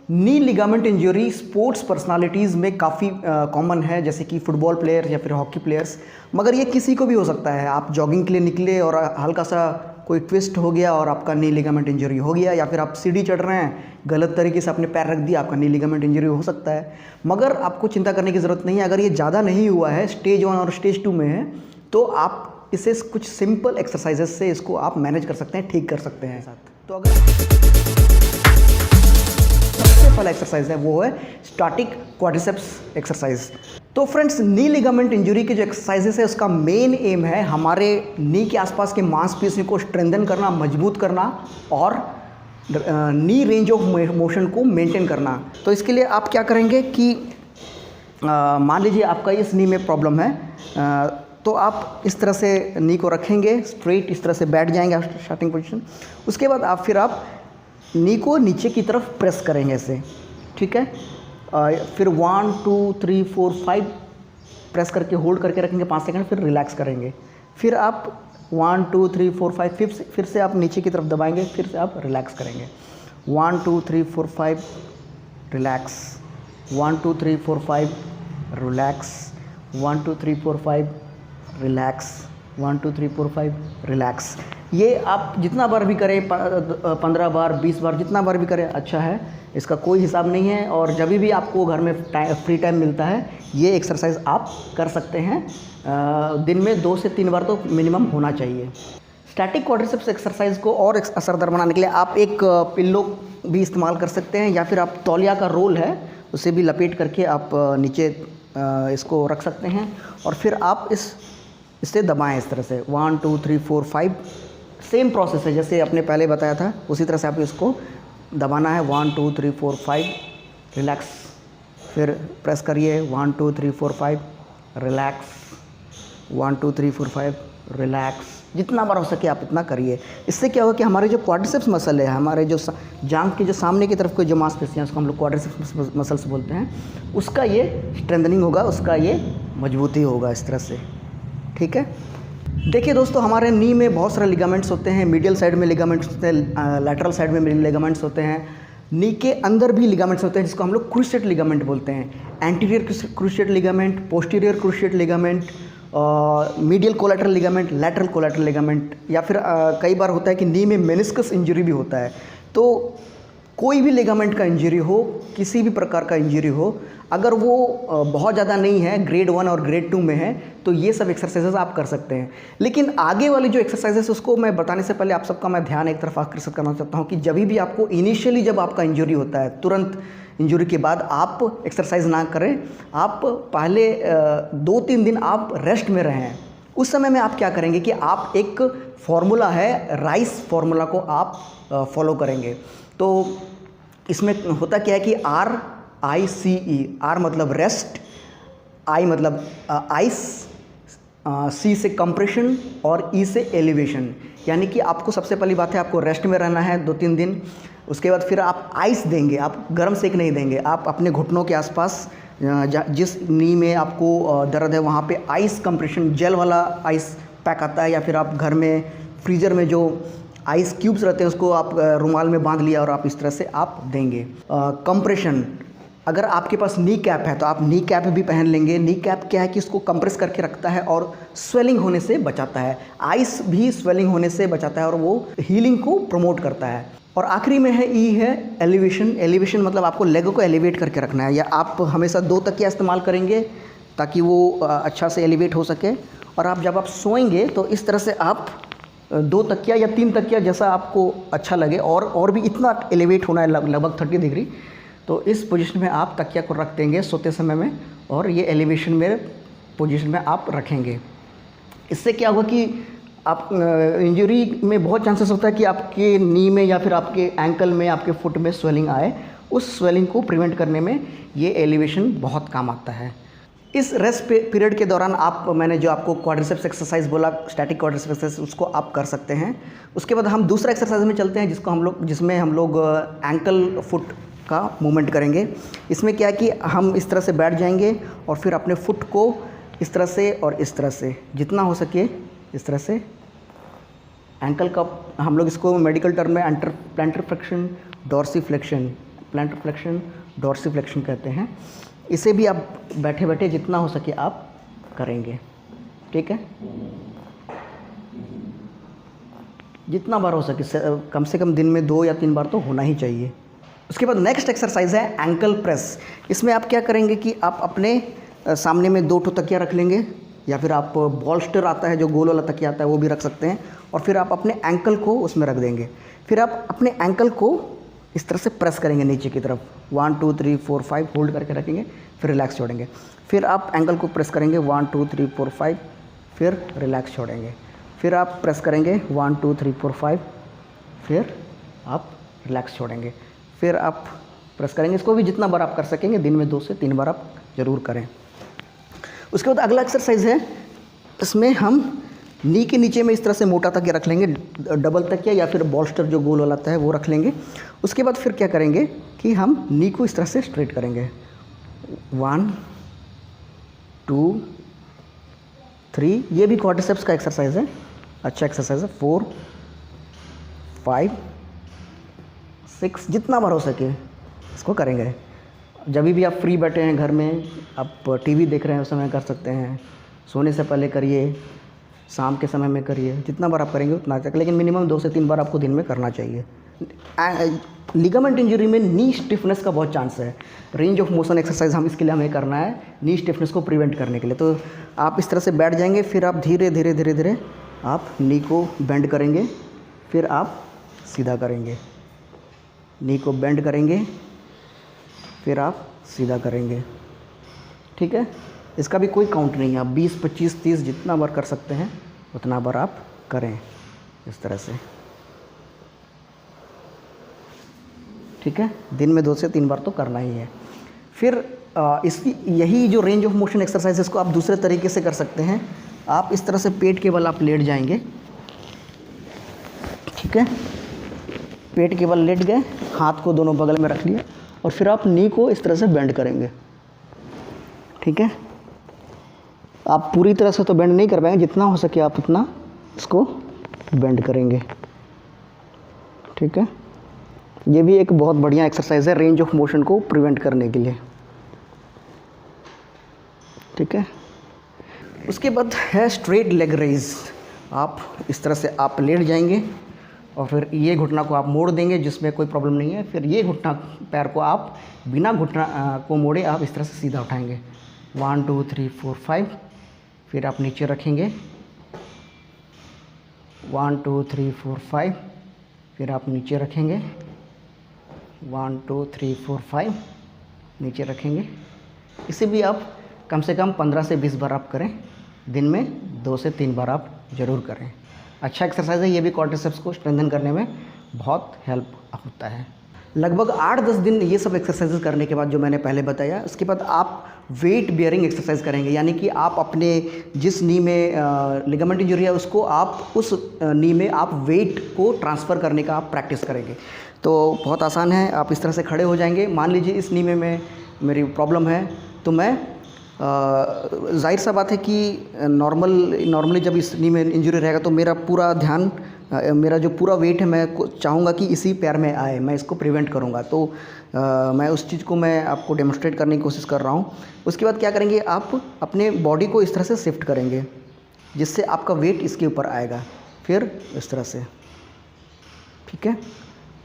नी ligament injury sports personalities में काफ़ी common है, जैसे कि फुटबॉल प्लेयर या फिर हॉकी प्लेयर्स, मगर ये किसी को भी हो सकता है। आप जॉगिंग के लिए निकले और हल्का सा कोई ट्विस्ट हो गया और आपका नी लिगामेंट इंजरी हो गया, या फिर आप सीढ़ी चढ़ रहे हैं, गलत तरीके से अपने पैर रख दिया, आपका नी लिगामेंट इंजरी हो सकता है। मगर आपको चिंता करने की ज़रूरत नहीं है। अगर ये ज़्यादा नहीं हुआ है, स्टेज 1 और स्टेज 2 में है, तो आप इसे कुछ सिंपल एक्सरसाइजेस से इसको आप मैनेज कर सकते हैं, ठीक कर सकते हैं साथ। तो अगर सबसे पहला एक्सरसाइज है वो है स्टैटिक क्वाड्रिसेप्स एक्सरसाइज। तो फ्रेंड्स, नी लिगामेंट इंजरी के जो एक्सरसाइजेस है उसका मेन एम है हमारे नी के आसपास के मांसपेशियों को स्ट्रेंथन करना, मजबूत करना और नी रेंज ऑफ मोशन को मेंटेन करना। तो इसके लिए आप क्या करेंगे कि मान लीजिए आपका इस नी में प्रॉब्लम है, तो आप इस तरह से नी को रखेंगे स्ट्रेट, इस तरह से बैठ जाएंगे स्टार्टिंग पोजीशन। उसके बाद फिर आप नी को नीचे की तरफ प्रेस करेंगे ऐसे, ठीक है। फिर 1 2 3 4 5 प्रेस करके होल्ड करके रखेंगे 5 सेकंड, फिर रिलैक्स करेंगे। फिर आप 1 2 3 4 5 फिर से आप नीचे की तरफ दबाएंगे, फिर से आप रिलैक्स करेंगे। 1 2 3 4 5 रिलैक्स, 1 2 3 4 5 रिलैक्स, 1 2 3 4 5 रिलैक्स, 1 2 3 4 5 रिलैक्स। ये आप जितना बार भी करें, 15 बार 20 बार जितना बार भी करें अच्छा है, इसका कोई हिसाब नहीं है। और जब भी आपको घर में फ्री टाइम मिलता है, ये एक्सरसाइज आप कर सकते हैं। दिन में 2 से 3 बार तो मिनिमम होना चाहिए। स्टैटिक क्वाड्रिसेप्स एक्सरसाइज को और असरदार बनाने के लिए आप एक पिल्लो भी इस्तेमाल कर सकते हैं, या फिर आप तौलिया का रोल है उसे भी लपेट करके आप नीचे इसको रख सकते हैं, और फिर आप इससे दबाएं इस तरह से 1 2 3 4 5। सेम प्रोसेस है जैसे आपने पहले बताया था, उसी तरह से आप इसको दबाना है 1 2 3 4 5 रिलैक्स, फिर प्रेस करिए 1 2 3 4 5 रिलैक्स, 1 2 3 4 5 रिलैक्स। जितना बार हो सके आप इतना करिए। इससे क्या होगा कि हमारे जो क्वाड्रिसेप्स मसल है, हमारे जो जांघ के जो सामने की तरफ के जो मांसपेशियां, उसको हम लोग क्वाड्रिसेप्स मसल्स बोलते हैं, उसका ये स्ट्रेंथनिंग होगा, उसका ये मजबूती होगा इस तरह से, ठीक है। देखिए दोस्तों, हमारे नी में बहुत सारे लिगामेंट्स होते हैं। मीडियल साइड में लिगामेंट्स होते हैं, लैटरल साइड में लिगामेंट्स होते हैं, नी के अंदर भी लिगामेंट्स होते हैं जिसको हम लोग क्रूशिएट लिगामेंट बोलते हैं। Anterior cruciate ligament, posterior cruciate ligament, medial collateral ligament, lateral collateral ligament, या फिर कई बार होता है कि नी में मेनिस्कस इंजरी भी होता है। तो कोई भी लिगामेंट का इंजरी हो, किसी भी प्रकार का इंजरी हो, अगर वो बहुत ज़्यादा नहीं है, ग्रेड 1 और ग्रेड 2 में है, तो ये सब एक्सरसाइजेस आप कर सकते हैं। लेकिन आगे वाली जो एक्सरसाइजेस उसको मैं बताने से पहले आप सबका मैं ध्यान एक तरफ आकर्षित करना चाहता हूँ कि जब भी आपको इनिशियली जब आपका इंजरी होता है, तुरंत इंजरी के बाद आप एक्सरसाइज ना करें। आप पहले 2-3 दिन आप रेस्ट में रहें। उस समय में आप क्या करेंगे कि आप एक फार्मूला है, राइस फार्मूला को आप फॉलो करेंगे। तो इसमें होता क्या है कि RICE, R मतलब रेस्ट, I मतलब आइस, C से कंप्रेशन और E से एलिवेशन। यानी कि आपको सबसे पहली बात है आपको रेस्ट में रहना है 2-3 दिन। उसके बाद फिर आप आइस देंगे, आप गर्म सेक नहीं देंगे। आप अपने घुटनों के आसपास जिस नी में आपको दर्द है वहाँ पे आइस कंप्रेशन, जेल वाला आइस पैक आता है, या फिर आप घर में फ्रीज़र में जो आइस क्यूब्स रहते हैं उसको आप रुमाल में बांध लिया और आप इस तरह से आप देंगे। कंप्रेशन, अगर आपके पास नी कैप है तो आप नी कैप भी पहन लेंगे। नी कैप क्या है कि इसको कंप्रेस करके रखता है और स्वेलिंग होने से बचाता है। आइस भी स्वेलिंग होने से बचाता है और वो हीलिंग को प्रमोट करता है। और आखिरी में है ई है एलिवेशन। एलिवेशन मतलब आपको लेग को एलिवेट करके रखना है, या आप हमेशा 2 तकिया इस्तेमाल करेंगे ताकि वो अच्छा से एलिवेट हो सके। और आप जब आप सोएंगे तो इस तरह से आप 2 तकिया या 3 तकिया जैसा आपको अच्छा लगे, और भी इतना एलिवेट होना है लगभग 30 डिग्री। तो इस पोजीशन में आप तकिया को रख देंगे सोते समय में, और ये एलिवेशन में पोजीशन में आप रखेंगे। इससे क्या होगा कि आप इंजरी में बहुत चांसेस होता है कि आपके नी में या फिर आपके एंकल में, आपके फुट में स्वेलिंग आए। उस स्वेलिंग को प्रिवेंट करने में ये एलिवेशन बहुत काम आता है। इस रेस्ट पीरियड के दौरान मैंने जो आपको क्वाड्रिसेप्स एक्सरसाइज बोला, स्टैटिक क्वाड्रिसेप्स एक्सरसाइज, उसको आप कर सकते हैं। उसके बाद हम दूसरा एक्सरसाइज में चलते हैं जिसमें हम लोग एंकल फुट का मूवमेंट करेंगे। इसमें क्या है कि हम इस तरह से बैठ जाएंगे और फिर अपने फुट को इस तरह से और इस तरह से, जितना हो सके इस तरह से एंकल का, हम लोग इसको मेडिकल टर्म में plantar flexion, dorsi flexion, plantar flexion, dorsiflexion कहते हैं। इसे भी आप बैठे बैठे जितना हो सके आप करेंगे, ठीक है। जितना बार हो सके, कम से कम दिन में 2 या 3 बार तो होना ही चाहिए। उसके बाद नेक्स्ट एक्सरसाइज है एंकल प्रेस। इसमें आप क्या करेंगे कि आप अपने सामने में 2 तकिया रख लेंगे, या फिर आप बॉल्स्टर आता है जो गोल वाला तकिया आता है वो भी रख सकते हैं, और फिर आप अपने एंकल को उसमें रख देंगे। फिर आप अपने एंकल को इस तरह से प्रेस करेंगे नीचे की तरफ, 1 2 3 4 5 होल्ड करके रखेंगे, फिर रिलैक्स छोड़ेंगे। फिर आप एंकल को प्रेस करेंगे 1 2 3 4 5, फिर रिलैक्स छोड़ेंगे। फिर आप प्रेस करेंगे 1 2 3 4 5, फिर आप रिलैक्स छोड़ेंगे। फिर आप प्रेस करेंगे। इसको भी जितना बार आप कर सकेंगे, दिन में 2 से 3 बार आप ज़रूर करें। उसके बाद अगला एक्सरसाइज है, इसमें हम नी के नीचे में इस तरह से मोटा तकिया रख लेंगे, डबल तकिया या फिर बॉल्स्टर जो गोल वाला आता है वो रख लेंगे। उसके बाद फिर क्या करेंगे कि हम नी को इस तरह से स्ट्रेट करेंगे, 1 2 3, ये भी क्वाड्रिसेप्स का एक्सरसाइज है, अच्छा एक्सरसाइज है। 4 5 6, जितना बार हो सके इसको करेंगे। जब भी आप फ्री बैठे हैं घर में, आप टीवी देख रहे हैं उस समय कर सकते हैं, सोने से पहले करिए, शाम के समय में करिए, जितना बार आप करेंगे उतना अच्छा, लेकिन मिनिमम 2 से 3 बार आपको दिन में करना चाहिए। लिगामेंट इंजरी में नी स्टिफनेस का बहुत चांस है। रेंज ऑफ मोशन एक्सरसाइज हम इसके लिए हमें करना है नी स्टिफनेस को प्रिवेंट करने के लिए। तो आप इस तरह से बैठ जाएंगे, फिर आप धीरे धीरे धीरे धीरे आप नी को बेंड करेंगे, फिर आप सीधा करेंगे, नी को बेंड करेंगे, फिर आप सीधा करेंगे, ठीक है। इसका भी कोई काउंट नहीं है, आप 20 25 30 जितना बार कर सकते हैं उतना बार आप करें इस तरह से, ठीक है। दिन में 2 से 3 बार तो करना ही है। फिर इसकी यही जो रेंज ऑफ मोशन एक्सरसाइज है, इसको आप दूसरे तरीके से कर सकते हैं। आप इस तरह से पेट के बल आप लेट जाएंगे, ठीक है। पेट के बल लेट गए, हाथ को दोनों बगल में रख लिया, और फिर आप नी को इस तरह से बेंड करेंगे, ठीक है। आप पूरी तरह से तो बेंड नहीं कर पाएंगे, जितना हो सके आप उतना इसको बेंड करेंगे, ठीक है। ये भी एक बहुत बढ़िया एक्सरसाइज है रेंज ऑफ मोशन को प्रिवेंट करने के लिए, ठीक है। उसके बाद है स्ट्रेट लेग रेज। आप इस तरह से आप लेट जाएंगे, और फिर ये घुटना को आप मोड़ देंगे जिसमें कोई प्रॉब्लम नहीं है। फिर ये घुटना पैर को आप बिना घुटना को मोड़े आप इस तरह से सीधा उठाएंगे, 1 2 3 4 5, फिर आप नीचे रखेंगे, 1 2 3 4 5, फिर आप नीचे रखेंगे, 1 2 3 4 5, नीचे रखेंगे। इसे भी आप कम से कम 15 से 20 बार आप करें, दिन में 2 से 3 बार आप ज़रूर करें। अच्छा एक्सरसाइज है, ये भी क्वाड्रिसेप्स को स्ट्रेंथन करने में बहुत हेल्प होता है। लगभग 8-10 दिन ये सब एक्सरसाइजेस करने के बाद जो मैंने पहले बताया, उसके बाद आप वेट बियरिंग एक्सरसाइज करेंगे, यानी कि आप अपने जिस नी में लिगामेंट इंजरी है उसको आप उस नी में आप वेट को ट्रांसफ़र करने का आप प्रैक्टिस करेंगे। तो बहुत आसान है, आप इस तरह से खड़े हो जाएंगे। मान लीजिए इस नी में मेरी प्रॉब्लम है, तो मैं जाहिर सा बात है कि नॉर्मली जब इस नी में इंजरी रहेगा तो मेरा पूरा ध्यान, मेरा जो पूरा वेट है मैं चाहूँगा कि इसी पैर में आए, मैं इसको प्रिवेंट करूँगा। तो मैं उस चीज़ को मैं आपको डेमोस्ट्रेट करने की कोशिश कर रहा हूँ। उसके बाद क्या करेंगे, आप अपने बॉडी को इस तरह से शिफ्ट करेंगे जिससे आपका वेट इसके ऊपर आएगा, फिर इस तरह से, ठीक है।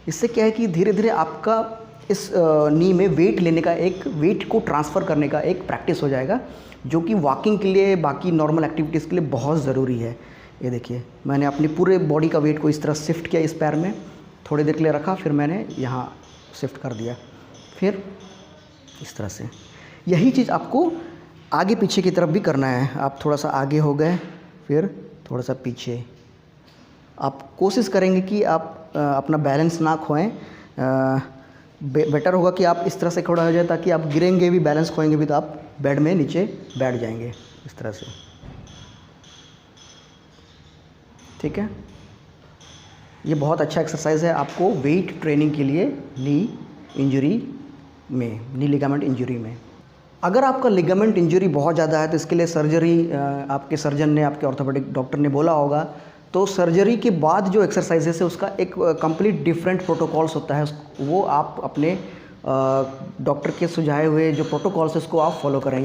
इससे क्या है कि धीरे धीरे आपका इस नी में वेट लेने का, एक वेट को ट्रांसफ़र करने का एक प्रैक्टिस हो जाएगा, जो कि वॉकिंग के लिए, बाकी नॉर्मल एक्टिविटीज़ के लिए बहुत ज़रूरी है। ये देखिए, मैंने अपनी पूरे बॉडी का वेट को इस तरह शिफ्ट किया, इस पैर में थोड़ी देर के लिए रखा, फिर मैंने यहाँ शिफ्ट कर दिया, फिर इस तरह से। यही चीज़ आपको आगे पीछे की तरफ भी करना है। आप थोड़ा सा आगे हो गए, फिर थोड़ा सा पीछे। आप कोशिश करेंगे कि आप अपना बैलेंस ना खोएं। बेटर होगा कि आप इस तरह से खड़ा हो जाए, ताकि आप गिरेंगे भी, बैलेंस खोएंगे भी तो आप बेड में नीचे बैठ जाएंगे इस तरह से, ठीक है। ये बहुत अच्छा एक्सरसाइज है आपको वेट ट्रेनिंग के लिए नी इंजरी में, नी लिगामेंट इंजरी में। अगर आपका लिगामेंट इंजरी बहुत ज़्यादा है तो इसके लिए सर्जरी, आपके सर्जन ने, आपके ऑर्थोपेडिक डॉक्टर ने बोला होगा, तो सर्जरी के बाद जो एक्सरसाइजेस है उसका एक कंप्लीट डिफरेंट प्रोटोकॉल्स होता है, वो आप अपने डॉक्टर के सुझाए हुए जो प्रोटोकॉल्स है उसको आप फॉलो करें।